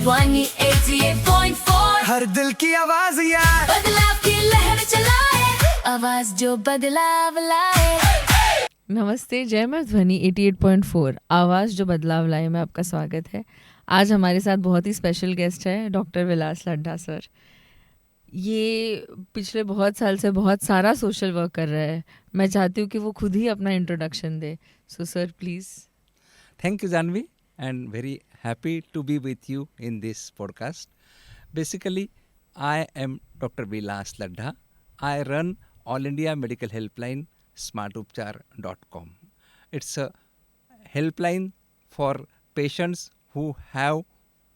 ध्वनि 88.4 हर दिल की आवाज यार, बदलाव की लहर चलाए, आवाज जो बदलाव लाए। नमस्ते, जय मैं ध्वनि 88.4 आवाज़ जो बदलाव लाए में आपका स्वागत है। आज हमारे साथ बहुत ही स्पेशल गेस्ट है डॉक्टर विलास लड्ढा सर। ये पिछले बहुत साल से बहुत सारा सोशल वर्क कर रहे हैं। मैं चाहती हूँ कि वो खुद ही अपना introduction they. So sir please. Thank you, Janvi, and very happy to be with you in this podcast. Basically, I am Dr. Vilas Ladha. I run All India Medical Helpline smartupchar.com. It's a helpline for patients who have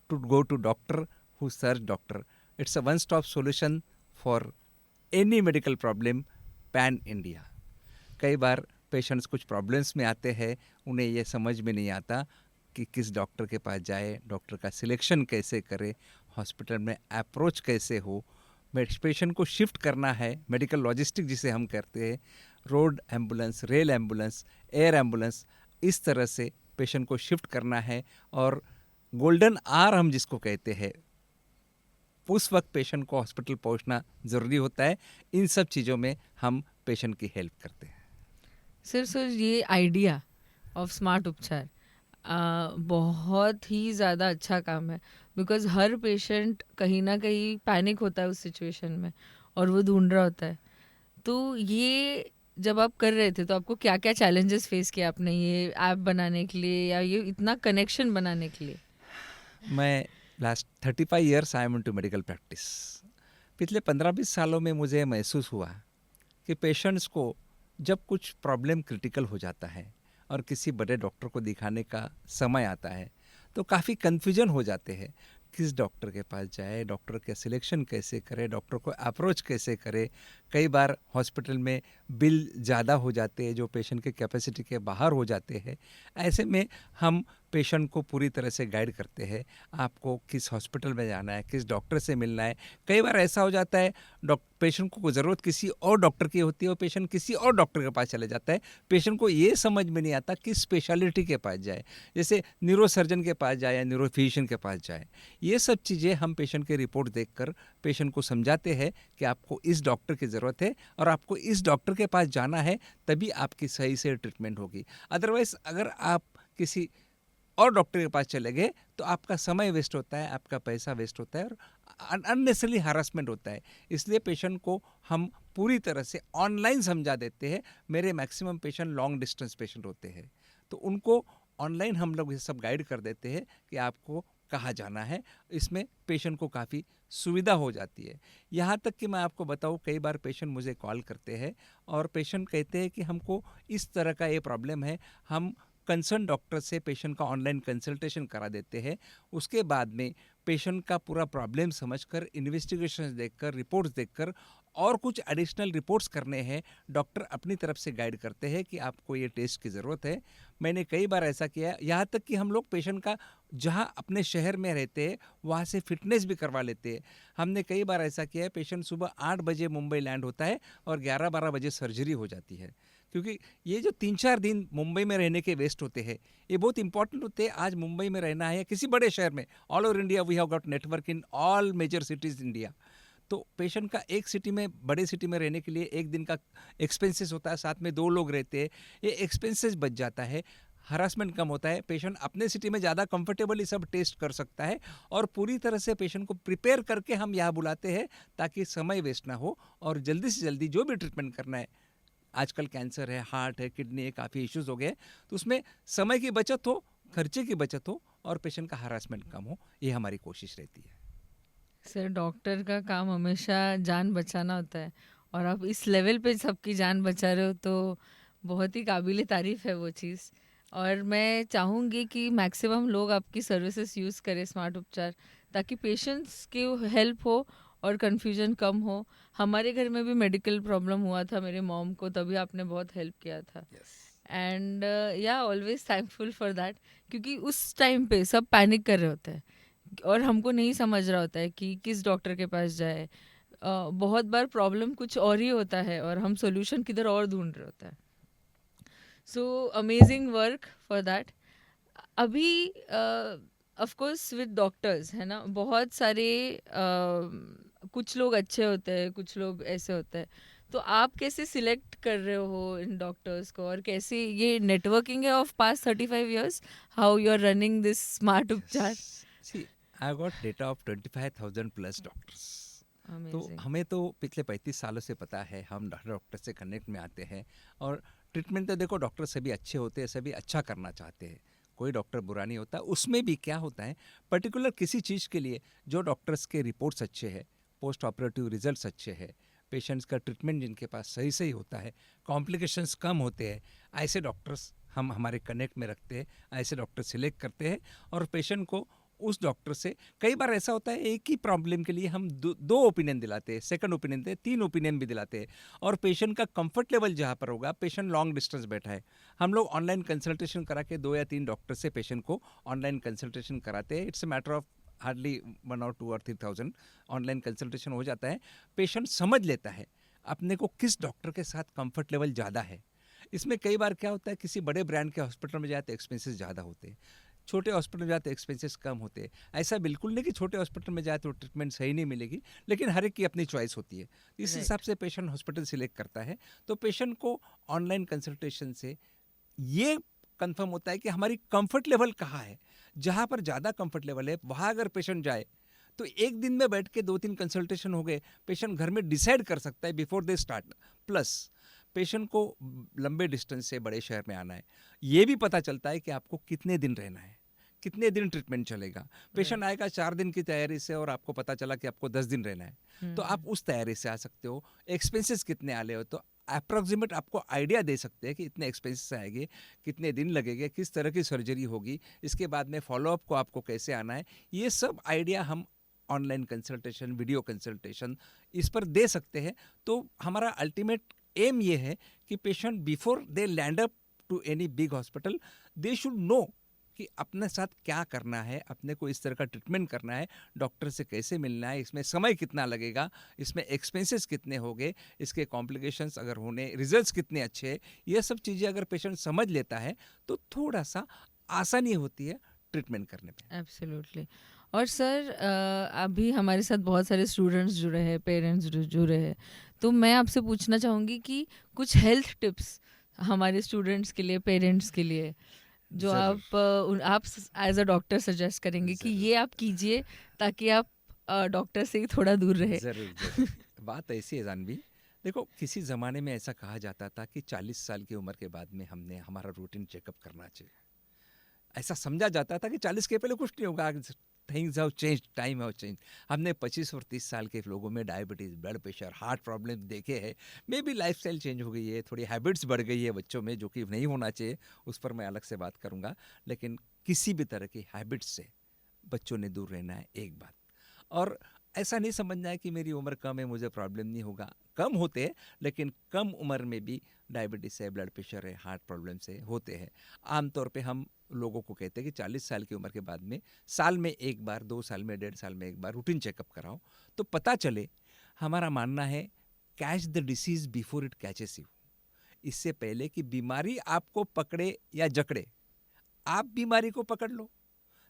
to go to doctor, who search doctor. It's a one-stop solution for any medical problem pan India. कई बार patients कुछ problems में आते हैं, उन्हें ये समझ में नहीं आता कि किस डॉक्टर के पास जाए, डॉक्टर का सिलेक्शन कैसे करे, हॉस्पिटल में अप्रोच कैसे हो, पेशेंट को शिफ्ट करना है, मेडिकल लॉजिस्टिक जिसे हम करते हैं, road ambulance, rail ambulance, air ambulance, इस तरह से पेशेंट को शिफ्ट करना है। और गोल्डन आवर हम जिसको कहते हैं, उस वक्त पेशेंट को हॉस्पिटल पहुंचना ज़रूरी होता है। इन सब चीज़ों में हम पेशेंट की हेल्प करते हैं। सर ये आइडिया ऑफ स्मार्ट उपचार बहुत ही ज़्यादा अच्छा काम है। बिकॉज हर पेशेंट कहीं ना कहीं पैनिक होता है उस सिचुएशन में और वो ढूंढ रहा होता है। तो ये जब आप कर रहे थे तो आपको क्या क्या चैलेंजेस फेस किया आपने ये ऐप बनाने के लिए या ये इतना कनेक्शन बनाने के लिए? मैं last 35 years I am into medical practice. पिछले 15-20 सालों में मुझे महसूस हुआ कि पेशेंट्स को जब कुछ प्रॉब्लम क्रिटिकल हो जाता है और किसी बड़े डॉक्टर को दिखाने का समय आता है तो काफ़ी कन्फ्यूजन हो जाते हैं, किस डॉक्टर के पास जाए, डॉक्टर का सिलेक्शन कैसे करे, डॉक्टर को अप्रोच कैसे करे। कई बार हॉस्पिटल में बिल ज़्यादा हो जाते हैं जो पेशेंट के कैपेसिटी के बाहर हो जाते हैं। ऐसे में हम पेशेंट को पूरी तरह से गाइड करते हैं, आपको किस हॉस्पिटल में जाना है, किस डॉक्टर से मिलना है। कई बार ऐसा हो जाता है पेशेंट को ज़रूरत किसी और डॉक्टर की होती है और पेशेंट किसी और डॉक्टर के पास चले जाता है। पेशेंट को ये समझ में नहीं आता किस स्पेशलिटी के पास जाए, जैसे न्यूरो सर्जन के पास जाए या न्यूरो फिजिशियन के पास जाए। ये सब चीज़ें हम पेशेंट के रिपोर्ट देखकर पेशेंट को समझाते हैं कि आपको इस डॉक्टर की ज़रूरत है और आपको इस डॉक्टर के पास जाना है, तभी आपकी सही से ट्रीटमेंट होगी। अदरवाइज़ अगर आप किसी और डॉक्टर के पास चले गए तो आपका समय वेस्ट होता है, आपका पैसा वेस्ट होता है और अननेसेसरी हरासमेंट होता है। इसलिए पेशेंट को हम पूरी तरह से ऑनलाइन समझा देते हैं। मेरे maximum patient long distance patient होते हैं तो उनको ऑनलाइन हम लोग ये सब गाइड कर देते हैं कि आपको कहाँ जाना है। इसमें पेशेंट को काफ़ी सुविधा हो जाती है। यहाँ तक कि मैं आपको बताऊँ, कई बार पेशेंट मुझे कॉल करते हैं और पेशेंट कहते हैं कि हमको इस तरह का ये प्रॉब्लम है। हम कंसर्न डॉक्टर से पेशेंट का ऑनलाइन कंसल्टेशन करा देते हैं। उसके बाद में पेशेंट का पूरा प्रॉब्लम समझकर, इन्वेस्टिगेशन देखकर, रिपोर्ट्स देखकर और कुछ एडिशनल रिपोर्ट्स करने हैं, डॉक्टर अपनी तरफ से गाइड करते हैं कि आपको ये टेस्ट की ज़रूरत है। मैंने कई बार ऐसा किया है, यहाँ तक कि हम लोग पेशेंट का जहाँ अपने शहर में रहते हैं वहाँ से फिटनेस भी करवा लेते हैं। हमने कई बार ऐसा किया है, पेशेंट सुबह 8 बजे मुंबई लैंड होता है और 11-12 बजे सर्जरी हो जाती है। क्योंकि ये जो 3-4 दिन मुंबई में रहने के वेस्ट होते हैं, ये बहुत इंपॉर्टेंट होते हैं। आज मुंबई में रहना है या किसी बड़े शहर में, all over India we have got network in all major cities India. तो पेशेंट का एक सिटी में, बड़े सिटी में रहने के लिए एक दिन का एक्सपेंसेस होता है, साथ में 2 लोग रहते हैं, ये एक्सपेंसेस बच जाता है, हरासमेंट कम होता है। पेशेंट अपने सिटी में ज़्यादा कंफर्टेबली सब टेस्ट कर सकता है और पूरी तरह से पेशेंट को प्रिपेयर करके हम यहाँ बुलाते हैं ताकि समय वेस्ट ना हो और जल्दी से जल्दी जो भी ट्रीटमेंट करना है, आजकल कैंसर है, हार्ट है, किडनी है, काफ़ी इश्यूज हो गए, तो उसमें समय की बचत हो, खर्चे की बचत हो और पेशेंट का हरासमेंट कम हो, ये हमारी कोशिश रहती है। सर डॉक्टर का काम हमेशा जान बचाना होता है और आप इस लेवल पे सबकी जान बचा रहे हो तो बहुत ही काबिल तारीफ़ है वो चीज़। और मैं चाहूँगी कि मैक्सिमम लोग आपकी सर्विसेज यूज़ करें स्मार्ट उपचार, ताकि पेशेंट्स की हेल्प हो और कन्फ्यूजन कम हो। हमारे घर में भी मेडिकल प्रॉब्लम हुआ था मेरे मॉम को, तभी आपने बहुत हेल्प किया था। एंड या ऑलवेज थैंकफुल फॉर दैट, क्योंकि उस टाइम पे सब पैनिक कर रहे होते हैं और हमको नहीं समझ रहा होता है कि किस डॉक्टर के पास जाए। बहुत बार प्रॉब्लम कुछ और ही होता है और हम सॉल्यूशन किधर और ढूंढ रहे होता है। So amazing work for that. अभी ऑफ कोर्स विद डॉक्टर्स है ना, बहुत सारे कुछ लोग अच्छे होते हैं, कुछ लोग ऐसे होते हैं, तो आप कैसे सिलेक्ट कर रहे हो इन डॉक्टर्स को, और कैसे ये नेटवर्किंग है of past 35 years, how you are running this smart उपचार? See I got data of 25,000 plus doctors. तो अमेजिंग। हमें तो पिछले 35 सालों से पता है, हम डॉक्टर से कनेक्ट में आते हैं। और ट्रीटमेंट तो देखो, डॉक्टर सभी अच्छे होते हैं, सभी अच्छा करना चाहते हैं, कोई डॉक्टर बुरा नहीं होता। उसमें भी क्या होता है, पर्टिकुलर किसी चीज़ के लिए जो डॉक्टर्स के रिपोर्ट्स अच्छे हैं, पोस्ट ऑपरेटिव रिजल्ट्स अच्छे हैं, पेशेंट्स का ट्रीटमेंट जिनके पास सही सही होता है, कॉम्प्लिकेशंस कम होते हैं, ऐसे डॉक्टर्स हम हमारे कनेक्ट में रखते हैं, ऐसे डॉक्टर सिलेक्ट करते हैं। और पेशेंट को उस डॉक्टर से, कई बार ऐसा होता है एक ही प्रॉब्लम के लिए हम दो ओपिनियन दिलाते हैं, सेकंड ओपिनियन देते, 3 ओपिनियन भी दिलाते हैं। और पेशेंट का कंफर्ट लेवल जहाँ पर होगा, पेशेंट लॉन्ग डिस्टेंस बैठा है, हम लोग ऑनलाइन कंसल्टेशन करा के 2 या 3 डॉक्टर से पेशेंट को ऑनलाइन कंसल्टेशन कराते हैं। It's a matter of hardly 1 or 2 or 3,000 online consultation हो जाता है। पेशेंट समझ लेता है अपने को किस डॉक्टर के साथ कंफर्ट लेवल ज़्यादा है। इसमें कई बार क्या होता है, किसी बड़े ब्रांड के हॉस्पिटल में जाते एक्सपेंसेस ज़्यादा होते हैं, छोटे हॉस्पिटल में जाते एक्सपेंसेस कम होते हैं। ऐसा बिल्कुल नहीं कि छोटे हॉस्पिटल में जाए तो ट्रीटमेंट सही नहीं मिलेगी, लेकिन हर एक की अपनी चॉइस होती है। इस हिसाब से पेशेंट हॉस्पिटल सिलेक्ट करता है। तो पेशेंट को ऑनलाइन कंसल्टेशन से ये कंफर्म होता है कि हमारी कंफर्ट लेवल कहाँ है। जहाँ पर ज़्यादा कंफर्ट लेवल है वहाँ अगर पेशेंट जाए तो एक दिन में बैठ के 2-3 कंसल्टेशन हो गए, पेशेंट घर में डिसाइड कर सकता है before they start. Plus patient को लंबे डिस्टेंस से बड़े शहर में आना है, ये भी पता चलता है कि आपको कितने दिन रहना है, कितने दिन ट्रीटमेंट चलेगा। पेशेंट आएगा 4 दिन की तैयारी से और आपको पता चला कि आपको 10 दिन रहना है, तो आप उस तैयारी से आ सकते हो। एक्सपेंसेस कितने आले हो तो अप्रॉक्सीमेट आपको आइडिया दे सकते हैं कि इतने एक्सपेंसेस आएंगे, कितने दिन लगेंगे, किस तरह की सर्जरी होगी, इसके बाद में फॉलोअप को आपको कैसे आना है। ये सब आइडिया हम ऑनलाइन कंसल्टेशन, वीडियो कंसल्टेशन इस पर दे सकते हैं। तो हमारा अल्टीमेट एम ये है कि patient before they land up to any big hospital, they should know कि अपने साथ क्या करना है, अपने को इस तरह का ट्रीटमेंट करना है, डॉक्टर से कैसे मिलना है, इसमें समय कितना लगेगा, इसमें एक्सपेंसेस कितने होंगे, इसके कॉम्प्लिकेशंस अगर होने, रिजल्ट्स कितने अच्छे हैं, ये सब चीज़ें अगर पेशेंट समझ लेता है तो थोड़ा सा आसानी होती है ट्रीटमेंट करने में। एब्सोल्युटली। और सर, अभी हमारे साथ बहुत सारे स्टूडेंट्स जुड़े हैं, पेरेंट्स जुड़े हैं, तो मैं आपसे पूछना चाहूँगी कि कुछ हेल्थ टिप्स हमारे स्टूडेंट्स के लिए, पेरेंट्स के लिए, जो आप एज अ डॉक्टर सजेस्ट करेंगे कि ये आप कीजिए ताकि आप डॉक्टर से ही थोड़ा दूर रहे। ज़रूर। बात ऐसी है जानवी, देखो किसी ज़माने में ऐसा कहा जाता था कि 40 साल की उम्र के बाद में हमने हमारा रूटीन चेकअप करना चाहिए। ऐसा समझा जाता था कि 40 के पहले कुछ नहीं होगा, things have change, time have change. हमने 25 और 30 साल के लोगों में diabetes, blood pressure, heart problem देखे हैं। मे बी लाइफस्टाइल चेंज हो गई है, थोड़ी हैबिट्स बढ़ गई है बच्चों में, जो कि नहीं होना चाहिए, उस पर मैं अलग से बात करूँगा। लेकिन किसी भी तरह की हैबिट्स से बच्चों ने दूर रहना है, एक बात। और ऐसा नहीं समझना है कि मेरी उम्र कम है, मुझे प्रॉब्लम नहीं होगा। कम होते हैं, लेकिन कम उम्र में भी डायबिटीज़ है, ब्लड प्रेशर है, हार्ट प्रॉब्लम से होते हैं। आमतौर पे हम लोगों को कहते हैं कि 40 साल की उम्र के बाद में साल में एक बार, 2 साल में, 1.5 साल में एक बार रूटीन चेकअप कराओ, तो पता चले। हमारा मानना है catch the disease before it catches you. इससे पहले कि बीमारी आपको पकड़े या जकड़े, आप बीमारी को पकड़ लो,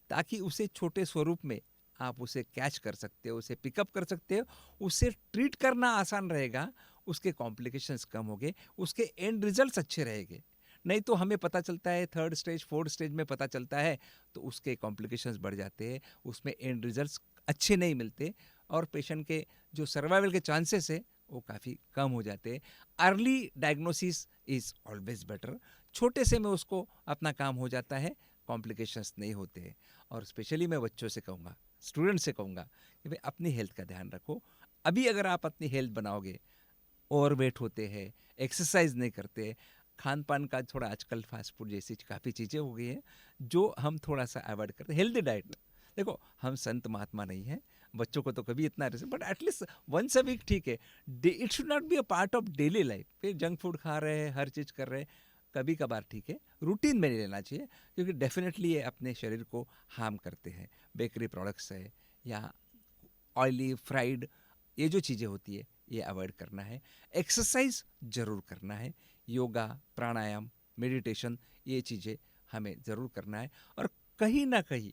ताकि उसे छोटे स्वरूप में आप उसे कैच कर सकते हो, उसे पिकअप कर सकते हो, उसे ट्रीट करना आसान रहेगा, उसके कॉम्प्लिकेशंस कम होंगे, उसके एंड रिजल्ट्स अच्छे रहेंगे। नहीं तो हमें पता चलता है 3rd स्टेज 4th स्टेज में पता चलता है तो उसके कॉम्प्लिकेशंस बढ़ जाते हैं, उसमें एंड रिजल्ट्स अच्छे नहीं मिलते और पेशेंट के जो सर्वाइवल के चांसेस है वो काफ़ी कम हो जाते हैं। Early diagnosis is always better. छोटे से में उसको अपना काम हो जाता है, कॉम्प्लिकेशंस नहीं होते हैं। और स्पेशली मैं बच्चों से कहूँगा, स्टूडेंट से कहूँगा कि भाई अपनी हेल्थ का ध्यान रखो। अभी अगर आप अपनी हेल्थ बनाओगे, ओवरवेट होते हैं, एक्सरसाइज नहीं करते, खान पान का थोड़ा आजकल फास्ट फूड जैसी काफ़ी चीज़ें हो गई हैं जो हम थोड़ा सा अवॉइड करते हैं। हेल्दी डाइट, देखो हम संत महात्मा नहीं हैं, बच्चों को तो कभी इतना but at least once a week ठीक है। It should not be a part of daily life. फिर जंक फूड खा रहे हैं, हर चीज़ कर रहे हैं, कभी कभार ठीक है, रूटीन में नहीं लेना चाहिए, क्योंकि डेफिनेटली ये अपने शरीर को हार्म करते हैं। बेकरी प्रोडक्ट्स है या ऑयली फ्राइड, ये जो चीज़ें होती है ये अवॉइड करना है। एक्सरसाइज ज़रूर करना है, योगा, प्राणायाम, मेडिटेशन, ये चीज़ें हमें ज़रूर करना है। और कहीं ना कहीं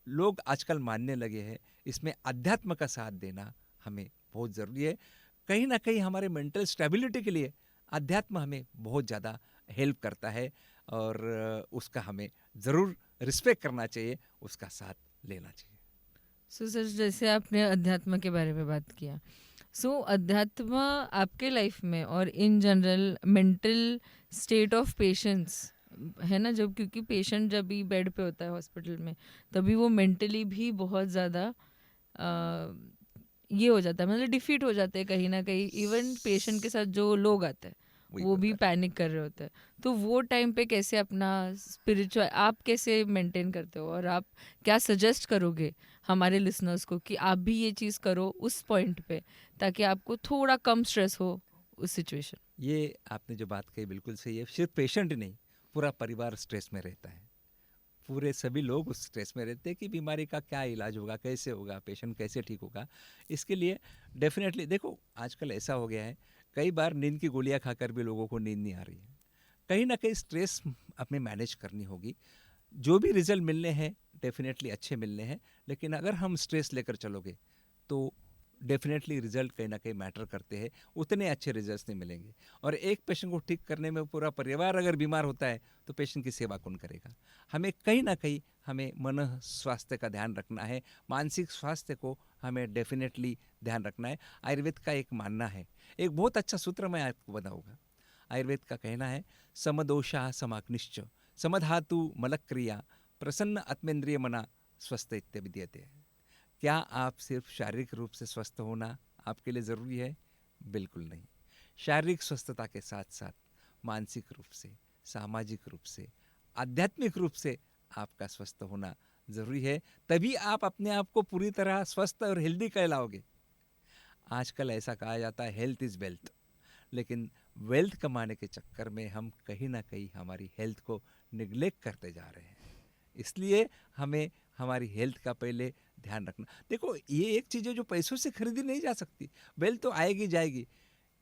लोग आजकल मानने लगे हैं, इसमें अध्यात्म का साथ देना हमें बहुत ज़रूरी है। कहीं ना कहीं हमारे मेंटल स्टेबिलिटी के लिए अध्यात्म हमें बहुत ज़्यादा हेल्प करता है, और उसका हमें ज़रूर रिस्पेक्ट करना चाहिए, उसका साथ लेना चाहिए। सो सर, जैसे आपने अध्यात्म के बारे में बात किया, सो अध्यात्म आपके लाइफ में और in general mental state of patience है ना, जब क्योंकि पेशेंट जब भी बेड पे होता है हॉस्पिटल में, तभी वो मेंटली भी बहुत ज़्यादा ये हो जाता है, मतलब डिफीट हो जाते हैं कहीं ना कहीं। इवन पेशेंट के साथ जो लोग आते हैं वही वो भी होता है। पैनिक कर रहे होते हैं। तो वो टाइम पे कैसे अपना स्पिरिचुअल आप कैसे मेंटेन करते हो, और आप क्या सजेस्ट करोगे हमारे लिसनर्स को कि आप भी ये चीज़ करो उस पॉइंट पे, ताकि आपको थोड़ा कम स्ट्रेस हो उस सिचुएशन। ये आपने जो बात कही बिल्कुल सही है। सिर्फ पेशेंट नहीं, पूरा परिवार स्ट्रेस में रहता है। पूरे सभी लोग उस स्ट्रेस में रहते हैं कि बीमारी का क्या इलाज होगा, कैसे होगा, पेशेंट कैसे ठीक होगा। इसके लिए डेफिनेटली देखो, आजकल ऐसा हो गया है, कई बार नींद की गोलियां खाकर भी लोगों को नींद नहीं आ रही है। कहीं ना कहीं स्ट्रेस अपने मैनेज करनी होगी। जो भी रिजल्ट मिलने हैं डेफिनेटली अच्छे मिलने हैं, लेकिन अगर हम स्ट्रेस लेकर चलोगे तो डेफिनेटली रिजल्ट कहीं ना कहीं मैटर करते हैं, उतने अच्छे रिजल्ट्स नहीं मिलेंगे। और एक पेशेंट को ठीक करने में पूरा परिवार अगर बीमार होता है तो पेशेंट की सेवा कौन करेगा। हमें कहीं ना कहीं हमें मन स्वास्थ्य का ध्यान रखना है, मानसिक स्वास्थ्य को हमें डेफिनेटली ध्यान रखना है। आयुर्वेद का एक मानना है, एक बहुत अच्छा सूत्र मैं आपको बताऊँगा। आयुर्वेद का कहना है, समदोषा समाग्निश्च समधातु मलक्रिया प्रसन्न आत्मेंद्रिय मना स्वस्थ इत्यादि। क्या आप सिर्फ शारीरिक रूप से स्वस्थ होना आपके लिए ज़रूरी है? बिल्कुल नहीं। शारीरिक स्वस्थता के साथ साथ मानसिक रूप से, सामाजिक रूप से, आध्यात्मिक रूप से आपका स्वस्थ होना ज़रूरी है। तभी आप अपने आप को पूरी तरह स्वस्थ और हेल्दी कहलाओगे। आजकल ऐसा कहा जाता है हेल्थ इज़ वेल्थ, लेकिन वेल्थ कमाने के चक्कर में हम कहीं ना कहीं हमारी हेल्थ को निग्लेक्ट करते जा रहे हैं। इसलिए हमें हमारी हेल्थ का पहले ध्यान रखना। देखो, ये एक चीज़ है जो पैसों से खरीदी नहीं जा सकती। वेल्थ तो आएगी जाएगी,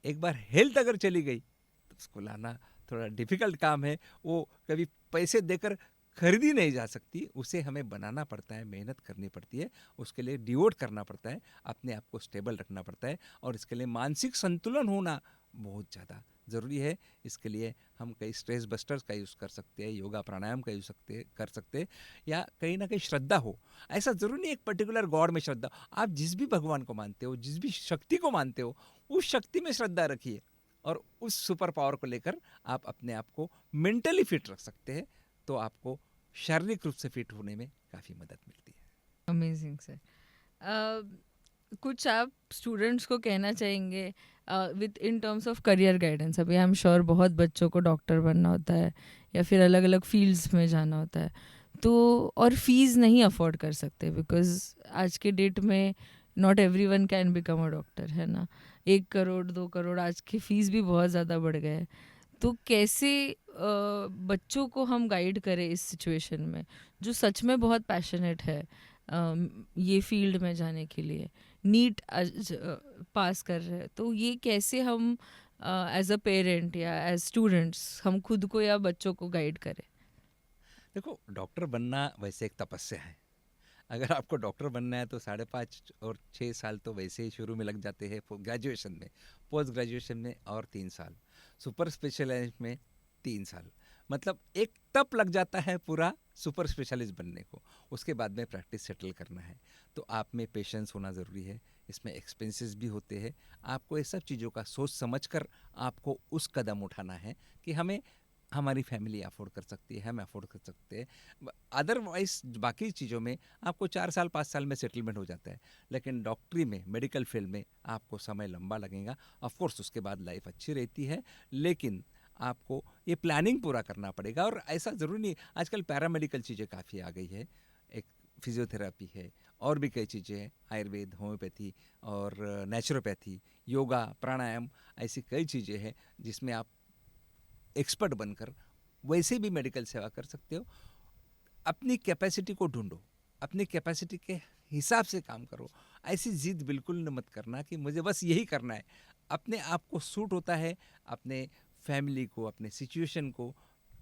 एक बार हेल्थ अगर चली गई तो उसको लाना थोड़ा डिफिकल्ट काम है। वो कभी पैसे देकर खरीदी नहीं जा सकती, उसे हमें बनाना पड़ता है, मेहनत करनी पड़ती है, उसके लिए डिवोट करना पड़ता है, अपने आप को स्टेबल रखना पड़ता है, और इसके लिए मानसिक संतुलन होना बहुत ज़्यादा ज़रूरी है। इसके लिए हम कई स्ट्रेस बस्टर्स का यूज़ कर सकते हैं, योगा प्राणायाम का यूज़ कर सकते हैं, या कहीं ना कहीं श्रद्धा हो। ऐसा ज़रूरी नहीं एक पर्टिकुलर गॉड में श्रद्धा, आप जिस भी भगवान को मानते हो, जिस भी शक्ति को मानते हो, उस शक्ति में श्रद्धा रखिए, और उस सुपर पावर को लेकर आप अपने आप को मेंटली फिट रख सकते हैं, तो आपको शारीरिक रूप से फिट होने में काफ़ी मदद मिलती है। Amazing sir. कुछ आप स्टूडेंट्स को कहना चाहेंगे with in terms of career guidance? अभी आई एम श्योर बहुत बच्चों को डॉक्टर बनना होता है या फिर अलग अलग फील्ड्स में जाना होता है, तो और फीस नहीं अफोर्ड कर सकते, बिकॉज आज के डेट में not everyone can become a doctor, है ना। 1 करोड़ 2 करोड़ आज की फीस भी बहुत ज़्यादा बढ़ गए हैं। तो कैसे बच्चों को हम गाइड करें इस सिचुएशन में, जो सच में बहुत पैशनेट है ये फील्ड में जाने के लिए, नीट पास कर रहे हैं, तो ये कैसे हम एज अ पेरेंट या एज स्टूडेंट्स हम खुद को या बच्चों को गाइड करें? देखो, डॉक्टर बनना वैसे एक तपस्या है। अगर आपको डॉक्टर बनना है तो 5.5 और 6 साल तो वैसे ही शुरू में लग जाते हैं ग्रेजुएशन में, पोस्ट ग्रेजुएशन में और 3 साल, सुपर स्पेशलिस्ट में 3 साल, मतलब एक तप लग जाता है पूरा सुपर स्पेशलिस्ट बनने को। उसके बाद में प्रैक्टिस सेटल करना है, तो आप में पेशेंस होना ज़रूरी है। इसमें एक्सपेंसेस भी होते हैं, आपको ये सब चीज़ों का सोच समझ कर आपको उस कदम उठाना है कि हमें हमारी फैमिली अफोर्ड कर सकती है, हम अफोर्ड कर सकते हैं। अदरवाइज बाकी चीज़ों में आपको 4 साल 5 साल में सेटलमेंट हो जाता है, लेकिन डॉक्टरी में, मेडिकल फील्ड में आपको समय लंबा लगेगा। ऑफकोर्स उसके बाद लाइफ अच्छी रहती है, लेकिन आपको ये प्लानिंग पूरा करना पड़ेगा। और ऐसा ज़रूरी नहीं, आजकल पैरामेडिकल चीज़ें काफ़ी आ गई है, एक फिजियोथेरापी है, और भी कई चीज़ें हैं, आयुर्वेद, होम्योपैथी और नेचुरोपैथी, योगा, प्राणायाम, ऐसी कई चीज़ें हैं जिसमें आप एक्सपर्ट बनकर वैसे भी मेडिकल सेवा कर सकते हो। अपनी कैपेसिटी को ढूंढो, अपनी कैपेसिटी के हिसाब से काम करो। ऐसी जिद बिल्कुल न मत करना कि मुझे बस यही करना है। अपने आप को सूट होता है, अपने फैमिली को, अपने सिचुएशन को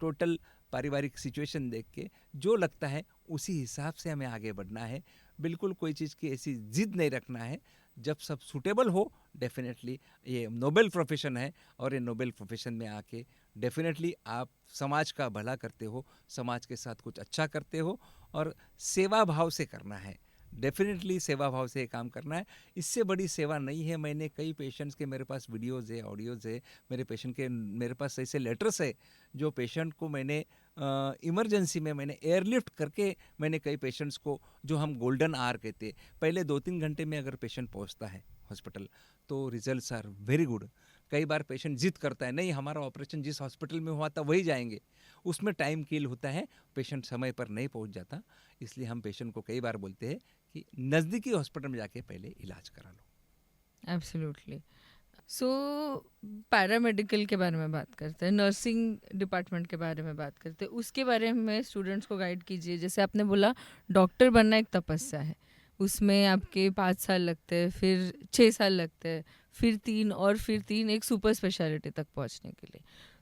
टोटल पारिवारिक सिचुएशन देख के जो लगता है उसी हिसाब से हमें आगे बढ़ना है। बिल्कुल कोई चीज़ की ऐसी जिद नहीं रखना है। जब सब सूटेबल हो, डेफिनेटली ये नोबेल प्रोफेशन है, और ये नोबेल प्रोफेशन में आके डेफिनेटली आप समाज का भला करते हो, समाज के साथ कुछ अच्छा करते हो, और सेवा भाव से करना है। डेफिनेटली सेवा भाव से काम करना है। इससे बड़ी सेवा नहीं है। मैंने कई पेशेंट्स के, मेरे पास वीडियोज़ है, ऑडियोज़ है, मेरे पास ऐसे लेटर्स है जो पेशेंट को मैंने इमरजेंसी में मैंने एयरलिफ्ट करके, मैंने कई पेशेंट्स को, जो हम गोल्डन आवर कहते, पहले 2-3 घंटे में अगर पेशेंट पहुंचता है हॉस्पिटल तो रिजल्ट्स आर वेरी गुड। कई बार पेशेंट जिद करता है, नहीं हमारा ऑपरेशन जिस हॉस्पिटल में हुआ था वही जाएंगे, उसमें टाइम किल होता है, पेशेंट समय पर नहीं पहुंच जाता। इसलिए हम पेशेंट को कई बार बोलते हैं कि नज़दीकी हॉस्पिटल में जाके पहले इलाज करा लो। एब्सोल्युटली। सो पैरामेडिकल के बारे में बात करते हैं, नर्सिंग डिपार्टमेंट के बारे में बात करते हैं, उसके बारे में स्टूडेंट्स को गाइड कीजिए। जैसे आपने बोला डॉक्टर बनना एक तपस्या है, उसमें आपके 5 साल लगते हैं, फिर 6 साल लगते हैं, फिर 3 और फिर 3 एक सुपर स्पेशलिटी तक पहुंचने के लिए।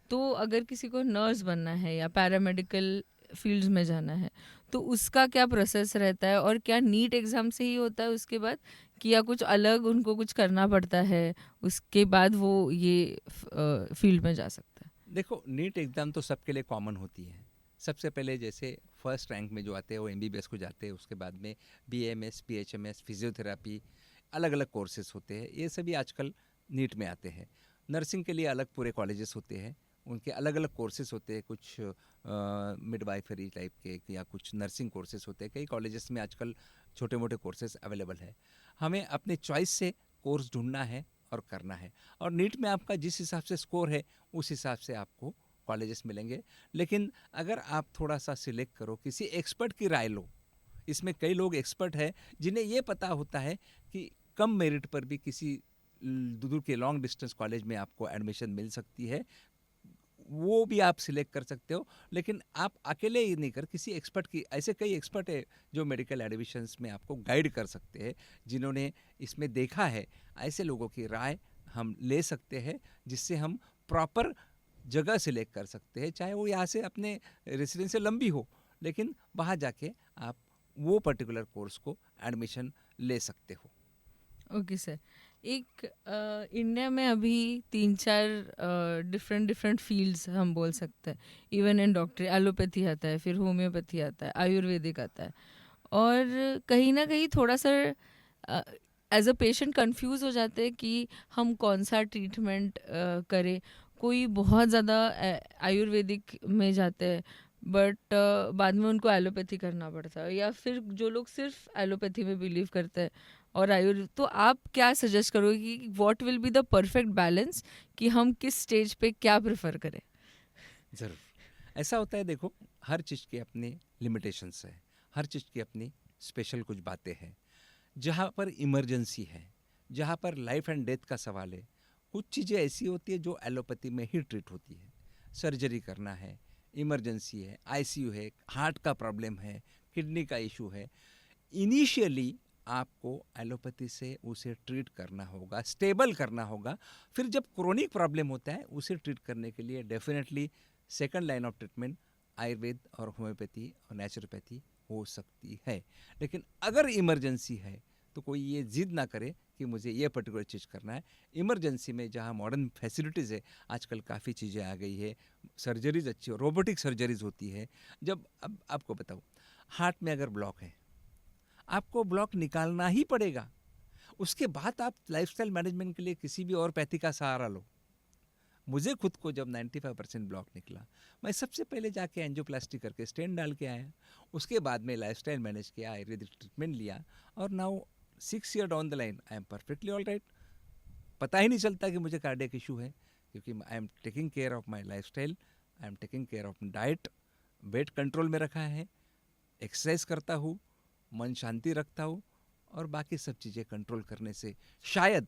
तो अगर किसी को नर्स बनना है या पैरामेडिकल फील्ड्स में जाना है तो उसका क्या प्रोसेस रहता है, और क्या नीट एग्ज़ाम से ही होता है उसके बाद, कि या कुछ अलग उनको कुछ करना पड़ता है उसके बाद वो ये फील्ड में जा सकता है? देखो, नीट एग्ज़ाम तो सबके लिए कॉमन होती है। सबसे पहले जैसे फर्स्ट रैंक में जो आते हैं वो MBBS को जाते हैं, उसके बाद में BAMS, PHMS, फिजियोथेरापी, अलग अलग कोर्सेज होते हैं, ये सभी आजकल नीट में आते हैं। नर्सिंग के लिए अलग पूरे कॉलेजेस होते हैं, उनके अलग अलग कोर्सेज होते हैं, कुछ मिडवाइफरी टाइप के या कुछ नर्सिंग कोर्सेज होते हैं। कई कॉलेजेस में आजकल छोटे मोटे कोर्सेज अवेलेबल है। हमें अपने चॉइस से कोर्स ढूंढना है और करना है, और नीट में आपका जिस हिसाब से स्कोर है उस हिसाब से आपको कॉलेजेस मिलेंगे। लेकिन अगर आप थोड़ा सा सिलेक्ट करो, किसी एक्सपर्ट की राय लो। इसमें कई लोग एक्सपर्ट हैं जिन्हें ये पता होता है कि कम मेरिट पर भी किसी दूर के लॉन्ग डिस्टेंस कॉलेज में आपको एडमिशन मिल सकती है, वो भी आप सिलेक्ट कर सकते हो। लेकिन आप अकेले ही नहीं कर, किसी एक्सपर्ट की, ऐसे कई एक्सपर्ट है जो मेडिकल एडमिशन्स में आपको गाइड कर सकते हैं, जिन्होंने इसमें देखा है। ऐसे लोगों की राय हम ले सकते हैं, जिससे हम प्रॉपर जगह सिलेक्ट कर सकते हैं, चाहे वो यहाँ से अपने रेसिडेंस से लंबी हो, लेकिन वहाँ जाके आप वो पर्टिकुलर कोर्स को एडमिशन ले सकते हो। ओके सर, एक इंडिया में अभी 3-4 डिफरेंट फील्ड्स हम बोल सकते हैं। इवन इन डॉक्टरी एलोपैथी आता है, फिर होम्योपैथी आता है, आयुर्वेदिक आता है, और कहीं ना कहीं थोड़ा सा एज अ पेशेंट कंफ्यूज हो जाते हैं कि हम कौन सा ट्रीटमेंट करें। कोई बहुत ज़्यादा आयुर्वेदिक में जाते हैं बट बाद में उनको एलोपैथी करना पड़ता है, या फिर जो लोग सिर्फ एलोपैथी में बिलीव करते हैं और आयुर्वेद। तो आप क्या सजेस्ट करोगे कि what will be the perfect balance, कि हम किस स्टेज पे क्या प्रेफर करें? ज़रूर ऐसा होता है। देखो, हर चीज़ के अपने लिमिटेशंस है, हर चीज़ की अपनी स्पेशल कुछ बातें हैं। जहाँ पर इमरजेंसी है, जहाँ पर लाइफ एंड डेथ का सवाल है, कुछ चीज़ें ऐसी होती है जो एलोपैथी में ही ट्रीट होती है। सर्जरी करना है, इमरजेंसी है, ICU है, हार्ट का प्रॉब्लम है, किडनी का इशू है, इनिशियली आपको एलोपैथी से उसे ट्रीट करना होगा, स्टेबल करना होगा। फिर जब क्रोनिक प्रॉब्लम होता है उसे ट्रीट करने के लिए definitely second line of treatment Ayurveda और होम्योपैथी और नेचुरोपैथी हो सकती है। लेकिन अगर इमरजेंसी है तो कोई ये जिद ना करे कि मुझे ये पर्टिकुलर चीज़ करना है। इमरजेंसी में जहाँ मॉडर्न फैसिलिटीज़ है, आजकल काफ़ी चीज़ें आ गई है, सर्जरीज अच्छी हो, रोबोटिक सर्जरीज होती है। जब अब आपको बताऊँ, हार्ट में अगर ब्लॉक है, आपको ब्लॉक निकालना ही पड़ेगा। उसके बाद आप लाइफस्टाइल मैनेजमेंट के लिए किसी भी और पैथी का सहारा लो। मुझे खुद को जब 95% ब्लॉक निकला, मैं सबसे पहले जाके एंजियोप्लास्टी करके स्टेंट डाल के आया। उसके बाद में लाइफस्टाइल मैनेज किया, आयुर्वेदिक ट्रीटमेंट लिया, और now 6 year down the line I am perfectly all right. पता ही नहीं चलता कि मुझे कार्डियक इशू है, क्योंकि I am taking care of my lifestyle, I am taking care of diet, weight control में रखा है, एक्सरसाइज करता हूँ, मन शांति रखता हूँ, और बाकी सब चीज़ें कंट्रोल करने से शायद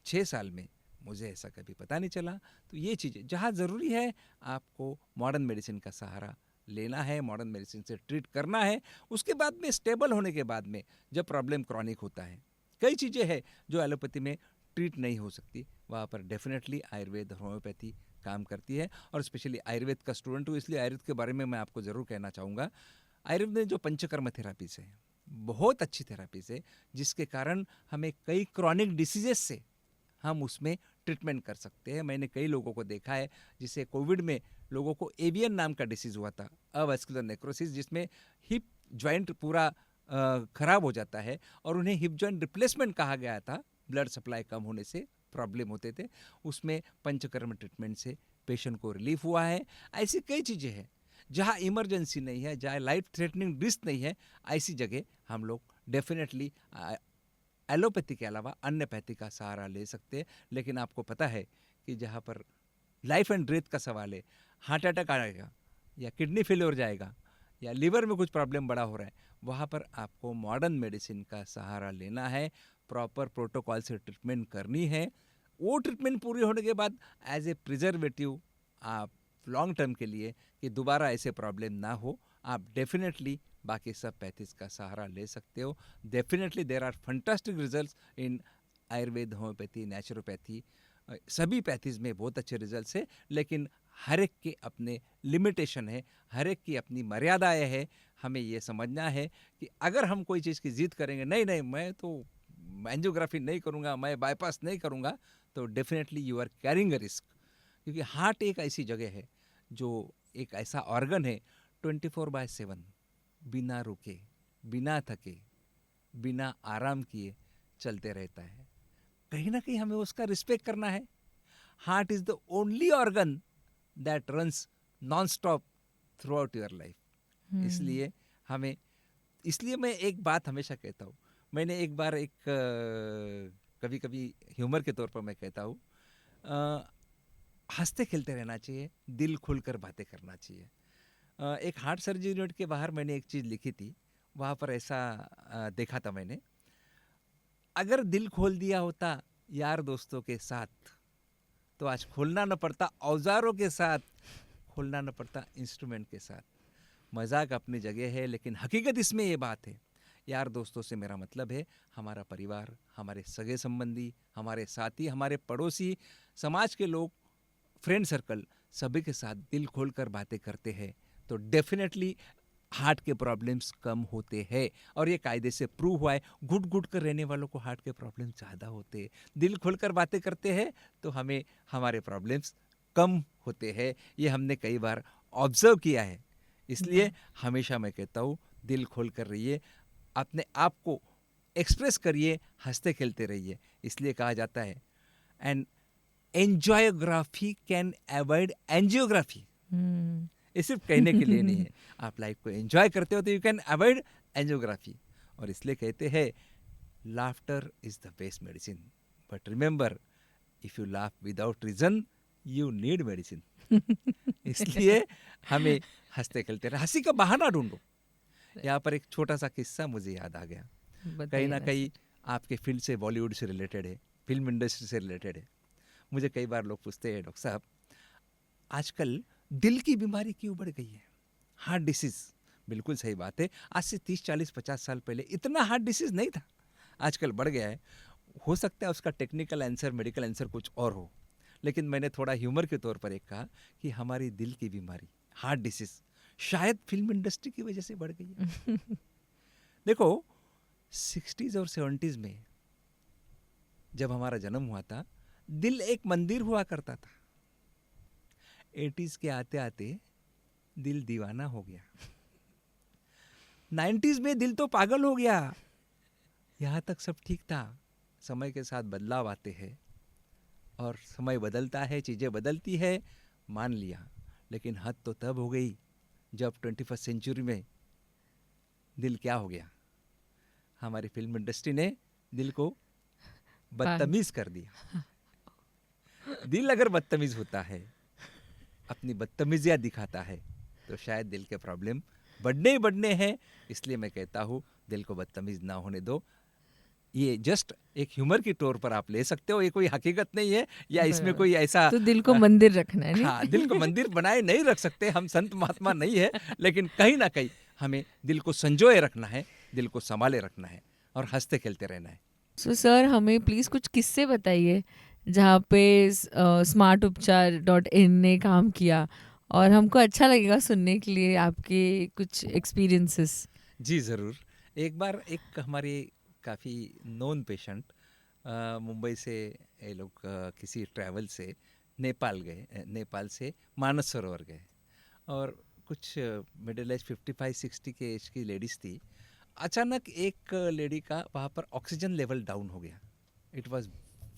6 साल में मुझे ऐसा कभी पता नहीं चला। तो ये चीज़ें जहाँ ज़रूरी है आपको मॉडर्न मेडिसिन का सहारा लेना है, मॉडर्न मेडिसिन से ट्रीट करना है। उसके बाद में स्टेबल होने के बाद में जब प्रॉब्लम क्रॉनिक होता है, कई चीज़ें हैं जो एलोपैथी में ट्रीट नहीं हो सकती, वहाँ पर डेफिनेटली आयुर्वेद और होम्योपैथी काम करती है। और स्पेशली आयुर्वेद का स्टूडेंट हूँ, इसलिए आयुर्वेद के बारे में मैं आपको ज़रूर कहना चाहूँगा। आयुर्वेद में जो पंचकर्म थेरापीज है, बहुत अच्छी थेरापीज है, जिसके कारण हमें कई क्रॉनिक डिसीजेस से हम उसमें ट्रीटमेंट कर सकते हैं। मैंने कई लोगों को देखा है, जिसे कोविड में लोगों को एवियन नाम का डिसीज़ हुआ था, अवैस्कुलर नेक्रोसिस, जिसमें हिप जॉइंट पूरा खराब हो जाता है और उन्हें हिप जॉइंट रिप्लेसमेंट कहा गया था। ब्लड सप्लाई कम होने से प्रॉब्लम होते थे, उसमें पंचकर्म ट्रीटमेंट से पेशेंट को रिलीफ हुआ है। ऐसी कई चीज़ें हैं जहाँ इमरजेंसी नहीं है, जहाँ लाइफ थ्रेटनिंग रिस्क नहीं है, ऐसी जगह हम लोग डेफिनेटली एलोपैथी के अलावा अन्यपैथी का सहारा ले सकते हैं। लेकिन आपको पता है कि जहाँ पर लाइफ एंड डेथ का सवाल है, हार्ट अटैक आएगा या किडनी फेलियर जाएगा या लीवर में कुछ प्रॉब्लम बड़ा हो रहा है, वहाँ पर आपको मॉडर्न मेडिसिन का सहारा लेना है, प्रॉपर प्रोटोकॉल से ट्रीटमेंट करनी है। वो ट्रीटमेंट पूरी होने के बाद एज ए प्रिजर्वेटिव आप लॉन्ग टर्म के लिए कि दोबारा ऐसे प्रॉब्लम ना हो, आप डेफिनेटली बाकी सब पैथीज का सहारा ले सकते हो। Definitely there are fantastic results in Ayurveda, homeopathy, naturopathy, सभी पैथीज में बहुत अच्छे रिजल्ट्स है। लेकिन हर एक के अपने लिमिटेशन है, हर एक की अपनी मर्यादाएं है। हमें ये समझना है कि अगर हम कोई चीज़ की जिद करेंगे, नहीं नहीं मैं तो एंजियोग्राफी नहीं करूँगा, मैं बाईपास नहीं करूँगा, तो definitely you are carrying a risk. क्योंकि हार्ट एक ऐसी जगह है जो एक ऐसा ऑर्गन है 24/7 बिना रुके, बिना थके, बिना आराम किए चलते रहता है। कहीं ना कहीं हमें उसका रिस्पेक्ट करना है। Heart is the only organ that runs non stop through out your life. इसलिए मैं एक बात हमेशा कहता हूँ, मैंने एक बार कभी कभी ह्यूमर के तौर पर मैं कहता हूँ, हंसते खेलते रहना चाहिए, दिल खुलकर बातें करना चाहिए। एक हार्ट सर्जरी यूनिट के बाहर मैंने एक चीज़ लिखी थी, वहाँ पर ऐसा देखा था मैंने, अगर दिल खोल दिया होता यार दोस्तों के साथ, तो आज खोलना न पड़ता औजारों के साथ, खोलना न पड़ता इंस्ट्रूमेंट के साथ। मजाक अपनी जगह है, लेकिन हकीकत इसमें ये बात है। यार दोस्तों से मेरा मतलब है हमारा परिवार, हमारे सगे संबंधी, हमारे साथी, हमारे पड़ोसी, समाज के लोग, फ्रेंड सर्कल, सभी के साथ दिल खोलकर बातें करते हैं तो डेफिनेटली हार्ट के प्रॉब्लम्स कम होते हैं। और ये कायदे से प्रूव हुआ है। घुट घुट कर रहने वालों को हार्ट के प्रॉब्लम ज़्यादा होते हैं। दिल खोलकर बातें करते हैं तो हमें हमारे प्रॉब्लम्स कम होते हैं। ये हमने कई बार ऑब्जर्व किया है। इसलिए हमेशा मैं कहता हूँ दिल खोल कर रहिए, अपने आप को एक्सप्रेस करिए, हंसते खेलते रहिए। इसलिए कहा जाता है एंड एंजॉयोग्राफी कैन अवॉइड एंजियोग्राफी। ये सिर्फ कहने के लिए नहीं है, आप लाइफ को एंजॉय करते हो तो यू कैन अवॉइड एंजियोग्राफी। और इसलिए कहते हैं laughter is the best medicine, but remember if you laugh without reason you need medicine. इसलिए हमें हंसते खेलते रहे, हंसी का बहाना ढूंढो। यहाँ पर एक छोटा सा किस्सा मुझे याद आ गया, कहीं ना कहीं आपके फील्ड से, बॉलीवुड से रिलेटेड है, फिल्म इंडस्ट्री से रिलेटेड है। मुझे कई बार लोग पूछते हैं, डॉक्टर साहब आजकल दिल की बीमारी क्यों बढ़ गई है, हार्ट डिसीज। बिल्कुल सही बात है, आज से 30, 40, 50 साल पहले इतना हार्ट डिसीज नहीं था, आजकल बढ़ गया है। हो सकता है उसका टेक्निकल आंसर, मेडिकल आंसर कुछ और हो, लेकिन मैंने थोड़ा ह्यूमर के तौर पर एक कहा कि हमारी दिल की बीमारी, हार्ट डिसीज, शायद फिल्म इंडस्ट्री की वजह से बढ़ गई है। देखो 60s और 70s में जब हमारा जन्म हुआ था, दिल एक मंदिर हुआ करता था। 80s के आते आते दिल दीवाना हो गया। 90s में दिल तो पागल हो गया। यहाँ तक सब ठीक था, समय के साथ बदलाव आते हैं और समय बदलता है, चीज़ें बदलती है, मान लिया। लेकिन हद तो तब हो गई जब 21st सेंचुरी में दिल क्या हो गया, हमारी फिल्म इंडस्ट्री ने दिल को बदतमीज कर दिया। दिल अगर बदतमीज होता है, अपनी बदतमीजियाँ दिखाता है, तो शायद दिल के प्रॉब्लम बढ़ने ही बढ़ने हैं। इसलिए मैं कहता हूँ दिल को बदतमीज ना होने दो। ये जस्ट एक ह्यूमर की तौर पर आप ले सकते हो, ये कोई हकीकत नहीं है या इसमें कोई ऐसा तो दिल को मंदिर रखना है। हाँ, दिल को मंदिर बनाए नहीं रख सकते, हम संत महात्मा नहीं है, लेकिन कहीं ना कहीं हमें दिल को संजोए रखना है, दिल को संभाले रखना है और हंसते खेलते रहना है। सो सर, हमें प्लीज़ कुछ किस्से बताइए जहाँ पे smartupchar.in ने काम किया, और हमको अच्छा लगेगा सुनने के लिए आपके कुछ एक्सपीरियंसेस। जी ज़रूर। एक बार एक हमारे काफ़ी नोन पेशेंट मुंबई से, ये लोग किसी ट्रैवल से नेपाल गए, नेपाल से मानस सरोवर गए, और कुछ मिडिल एज 55-60 के एज की लेडीज़ थी। अचानक एक लेडी का वहाँ पर ऑक्सीजन लेवल डाउन हो गया, इट वाज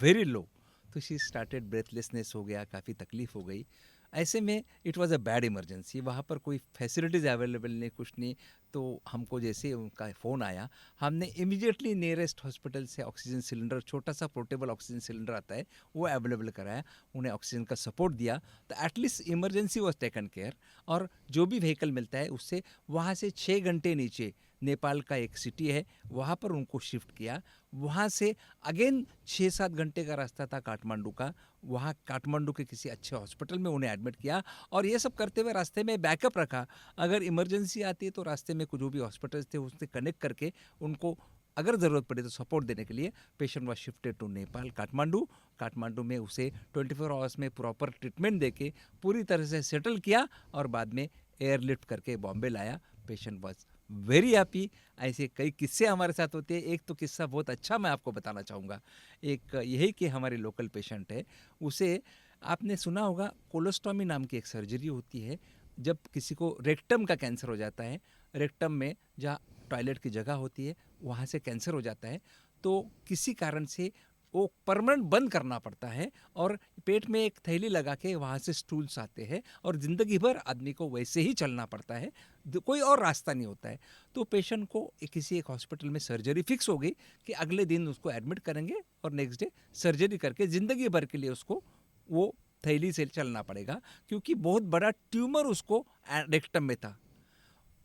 वेरी लो। तो शी स्टार्टेड, ब्रेथलेसनेस हो गया, काफ़ी तकलीफ हो गई। ऐसे में it was a bad emergency, वहाँ पर कोई फैसिलिटीज़ अवेलेबल नहीं, कुछ नहीं। तो हमको जैसे उनका फ़ोन आया, हमने इमीडिएटली नियरेस्ट हॉस्पिटल से ऑक्सीजन सिलेंडर, छोटा सा पोर्टेबल ऑक्सीजन सिलेंडर आता है, वो अवेलेबल कराया, उन्हें ऑक्सीजन का सपोर्ट दिया। तो at least emergency was taken care. और जो भी व्हीकल मिलता है उससे वहाँ से 6 घंटे नीचे नेपाल का एक सिटी है, वहाँ पर उनको शिफ्ट किया। वहाँ से अगेन 6-7 घंटे का रास्ता था काठमांडू का, वहाँ काठमांडू के किसी अच्छे हॉस्पिटल में उन्हें एडमिट किया। और ये सब करते हुए रास्ते में बैकअप रखा, अगर इमरजेंसी आती है तो रास्ते में कुछ जो भी हॉस्पिटल्स थे उससे कनेक्ट करके उनको अगर ज़रूरत पड़े तो सपोर्ट देने के लिए patient was shifted to Nepal, Kathmandu में उसे 24 आवर्स में प्रॉपर ट्रीटमेंट देके पूरी तरह से सेटल किया, और बाद में एयरलिफ्ट करके बॉम्बे लाया। Patient was very happy. ऐसे कई किस्से हमारे साथ होते हैं। एक तो किस्सा बहुत अच्छा मैं आपको बताना चाहूँगा। एक यही कि हमारे लोकल पेशेंट है, उसे आपने सुना होगा, कोलोस्टॉमी नाम की एक सर्जरी होती है। जब किसी को रेक्टम का कैंसर हो जाता है, रेक्टम में जहाँ टॉयलेट की जगह होती है वहाँ से कैंसर हो जाता है, तो किसी कारण से वो परमानेंट बंद करना पड़ता है, और पेट में एक थैली लगा के वहाँ से स्टूल्स आते हैं, और ज़िंदगी भर आदमी को वैसे ही चलना पड़ता है, कोई और रास्ता नहीं होता है। तो पेशेंट को किसी एक हॉस्पिटल में सर्जरी फिक्स हो गई कि अगले दिन उसको एडमिट करेंगे और नेक्स्ट डे सर्जरी करके ज़िंदगी भर के लिए उसको वो थैली से चलना पड़ेगा, क्योंकि बहुत बड़ा ट्यूमर उसको रेक्टम में था।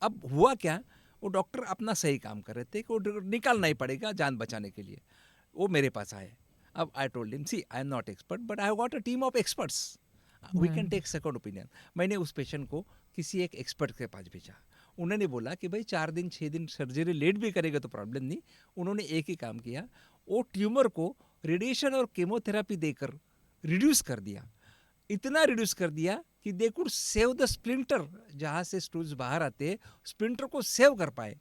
अब हुआ क्या, वो डॉक्टर अपना सही काम कर रहे थे कि वो निकालना ही पड़ेगा जान बचाने के लिए। वो मेरे पास आए। अब I told him, see I am not expert but I have got a team of experts, we can take second opinion. मैंने उस पेशेंट को किसी एक एक्सपर्ट के पास भेजा। उन्होंने बोला कि भाई 4 दिन 6 दिन सर्जरी लेट भी करेगा तो प्रॉब्लम नहीं। उन्होंने एक ही काम किया, वो ट्यूमर को रेडिएशन और केमोथेरापी देकर रिड्यूस कर दिया। इतना रिड्यूस कर दिया कि they could save the splinter, जहाँ से स्टूल्स बाहर आते स्प्लिंटर को सेव कर पाए।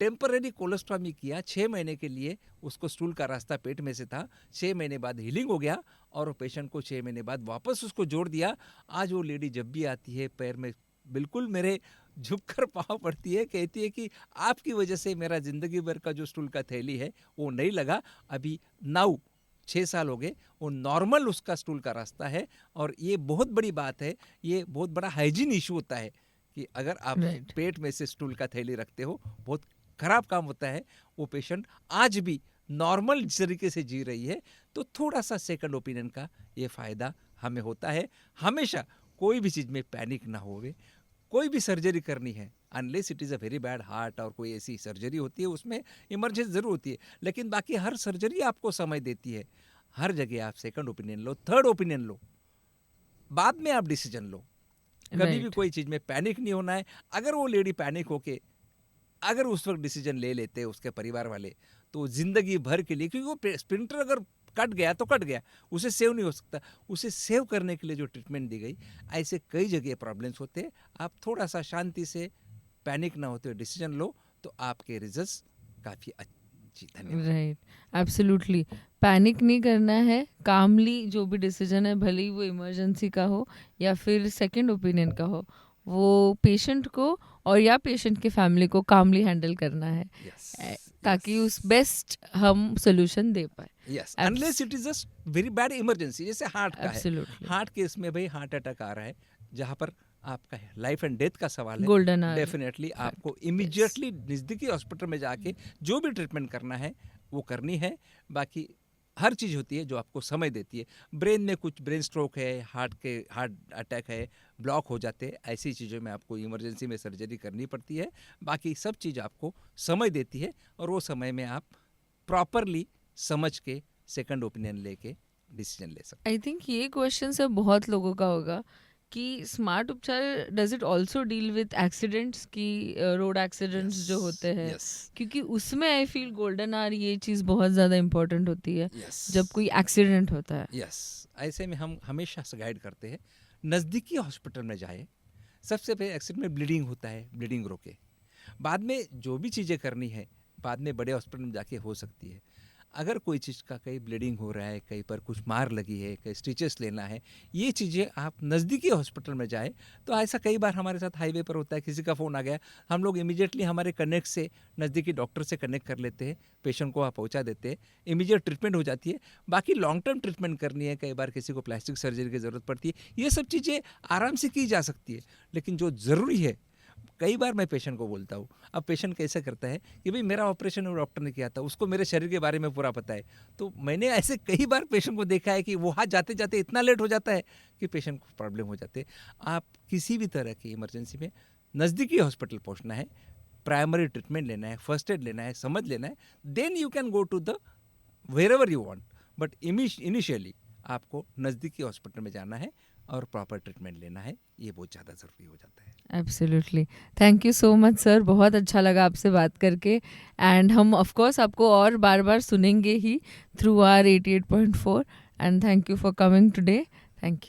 टेम्पररी कोलोस्टॉमी किया 6 महीने के लिए, उसको स्टूल का रास्ता पेट में से था, 6 महीने बाद हीलिंग हो गया, और पेशेंट को 6 महीने बाद वापस उसको जोड़ दिया। आज वो लेडी जब भी आती है पैर में बिल्कुल मेरे झुककर पाँव पड़ती है, कहती है कि आपकी वजह से मेरा ज़िंदगी भर का जो स्टूल का थैली है वो नहीं लगा। अभी नाउ 6 साल हो गए, वो नॉर्मल उसका स्टूल का रास्ता है। और ये बहुत बड़ी बात है, ये बहुत बड़ा हाइजीन इशू होता है कि अगर आप Right. पेट में से स्टूल का थैली रखते हो, बहुत खराब काम होता है। वो पेशेंट आज भी नॉर्मल तरीके से जी रही है। तो थोड़ा सा सेकंड ओपिनियन का ये फ़ायदा हमें होता है। हमेशा कोई भी चीज़ में पैनिक ना होवे। कोई भी सर्जरी करनी है, unless it is a very bad heart और कोई ऐसी सर्जरी होती है, उसमें इमरजेंसी ज़रूर होती है, लेकिन बाकी हर सर्जरी आपको समय देती है। हर जगह आप सेकंड ओपिनियन लो, थर्ड ओपिनियन लो, बाद में आप डिसीजन लो। कभी भी Right. कोई चीज़ में पैनिक नहीं होना है। अगर वो लेडी पैनिक होके अगर उस वक्त डिसीजन ले लेते उसके परिवार वाले, तो ज़िंदगी भर के लिए, क्योंकि वो स्प्लिंटर अगर कट गया तो कट गया, उसे सेव नहीं हो सकता। उसे सेव करने के लिए जो ट्रीटमेंट दी गई, ऐसे कई जगह प्रॉब्लम्स होते हैं। आप थोड़ा सा शांति से, पैनिक ना होते हुए डिसीजन लो, तो आपके रिजल्ट्स काफ़ी अच्छी। धन्यवाद। Right, absolutely. पैनिक नहीं करना है, कामली जो भी डिसीजन है, भले ही वो इमरजेंसी का हो या फिर सेकंड ओपिनियन का हो, वो पेशेंट को और या पेशेंट के फैमिली को कामली हैंडल करना है, यस, ताकि उस बेस्ट हम सोल्यूशन दे पाए। Yes, unless it is just very bad emergency, जैसे हार्ट का है। एब्सोल्युटली, हार्ट केस में भाई हार्ट अटैक आ रहा है, जहाँ पर आपका लाइफ एंड डेथ का सवाल है, गोल्डन आवर। डेफिनेटली आपको इमीडिएटली नज़दीकी हॉस्पिटल में जाके जो भी ट्रीटमेंट करना है वो करनी है। बाकी हर चीज़ होती है जो आपको समय देती है। ब्रेन में कुछ ब्रेन स्ट्रोक है, हार्ट अटैक है, ब्लॉक हो जाते हैं, ऐसी चीज़ों में आपको इमरजेंसी में सर्जरी करनी पड़ती है। बाकी सब चीज़ आपको समय देती है, और वो समय में आप प्रॉपरली समझ के सेकंड ओपिनियन लेके डिसीजन ले सकते आई थिंक ये क्वेश्चन से बहुत लोगों का होगा कि स्मार्ट उपचार does it also deal with accidents की रोड एक्सीडेंट्स जो होते हैं यस क्योंकि उसमें आई फील गोल्डन आवर ये चीज़ बहुत ज़्यादा इम्पोर्टेंट होती है यस जब कोई एक्सीडेंट होता है. यस ऐसे में हम हमेशा से गाइड करते हैं नज़दीकी हॉस्पिटल में जाए. सबसे पहले एक्सीडेंट में ब्लीडिंग होता है, ब्लीडिंग रोके. बाद में जो भी चीज़ें करनी है बाद में बड़े हॉस्पिटल में जाके हो सकती है. अगर कोई चीज़ का कहीं ब्लीडिंग हो रहा है, कहीं पर कुछ मार लगी है, कहीं स्टिचेस लेना है, ये चीज़ें आप नज़दीकी हॉस्पिटल में जाए. तो ऐसा कई बार हमारे साथ हाईवे पर होता है, किसी का फ़ोन आ गया, हम लोग इमीडिएटली हमारे कनेक्ट से नज़दीकी डॉक्टर से कनेक्ट कर लेते हैं, पेशेंट को वहाँ पहुँचा देते हैं, इमीडिएट ट्रीटमेंट हो जाती है. बाकी लॉन्ग टर्म ट्रीटमेंट करनी है, कई बार किसी को प्लास्टिक सर्जरी की ज़रूरत पड़ती है, ये सब चीज़ें आराम से की जा सकती है. लेकिन जो ज़रूरी है, कई बार मैं पेशेंट को बोलता हूँ, अब पेशेंट कैसे करता है कि भाई मेरा ऑपरेशन डॉक्टर ने किया था, उसको मेरे शरीर के बारे में पूरा पता है. तो मैंने ऐसे कई बार पेशेंट को देखा है कि वहाँ जाते जाते इतना लेट हो जाता है कि पेशेंट को प्रॉब्लम हो जाते. आप किसी भी तरह की इमरजेंसी में नज़दीकी हॉस्पिटल पहुँचना है, प्राइमरी ट्रीटमेंट लेना है, फर्स्ट एड लेना है, समझ लेना है, then you can go to the wherever you want. But initially आपको नज़दीकी हॉस्पिटल में जाना है और प्रॉपर ट्रीटमेंट लेना है. ये बहुत ज़्यादा ज़रूरी हो जाता है. Absolutely. Thank you so much sir, बहुत अच्छा लगा आपसे बात करके एंड हम ऑफ कोर्स आपको और बार बार सुनेंगे ही through our 88.4 and thank you for coming today. Thank you.